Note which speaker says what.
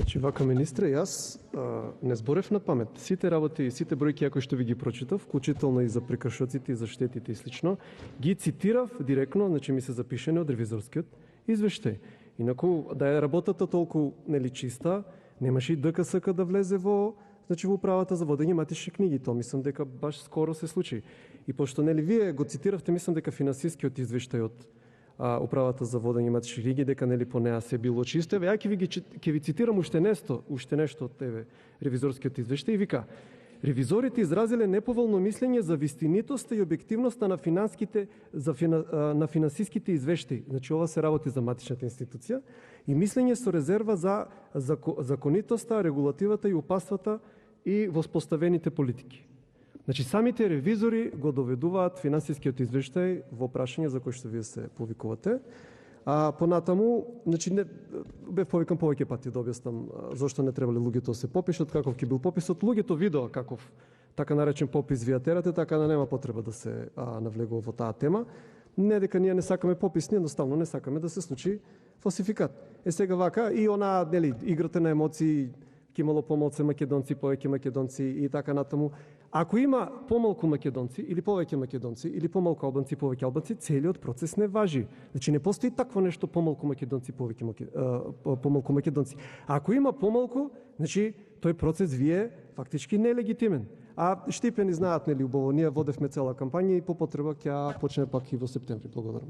Speaker 1: Значи, вака, министре, јас не зборев на памет. Сите работи, сите бројки кои што ви ги прочитав, вклучително и за прекршоците и за штетите и слично, ги цитирав директно, значи ми се запишени од ревизорскиот извештај. Инаку, да е работата толку нели чиста, немаше и ДКСК да влезе во управата за водење матични книги. То мислам дека баш скоро се случи. И пошто нели вие го цитиравте, мислам дека финансискиот извештај од управата за водење матични книги, дека нели по неа се било чисто. Ја ќе ви цитирам уште нешто од тебе ревизорскиот извештај и вика: ревизорите изразиле неповолно мислење за вистинитоста и објективноста на на финансиските извештаи. Значи ова се работи за матичната институција и мислење со резерва за законитоста, регулативата и упатствата и воспоставените политики. Значи самите ревизори го доведуваат финансискиот извештај во прашање за кој што вие се повикувате. А понатаму, значи не бев повикан повеќе пати да објаснам зошто не требале луѓето да се попишат, каков ќе бил пописот. Луѓето видоа каков така наречен попис вие терате, така да нема потреба да се навлегува во таа тема. Не дека ние не сакаме попис, ние едноставно не сакаме да се случи фалсификат. Сега вака и она нели играта на емоции, ќе имало помалку македонци, повеќе македонци и така натаму. Ако има помалку македонци или повеќе македонци или помалку албанци, повеќе албанци, целиот процес не важи. Значи не постои такво нешто помалку македонци, помалку македонци. Ако има помалку, значи тој процес вие фактички не е легитимен. А Штипени знаат нели убаво, ние водевме цела кампања и по потреба ќе почне пак и во септември. Благодарам.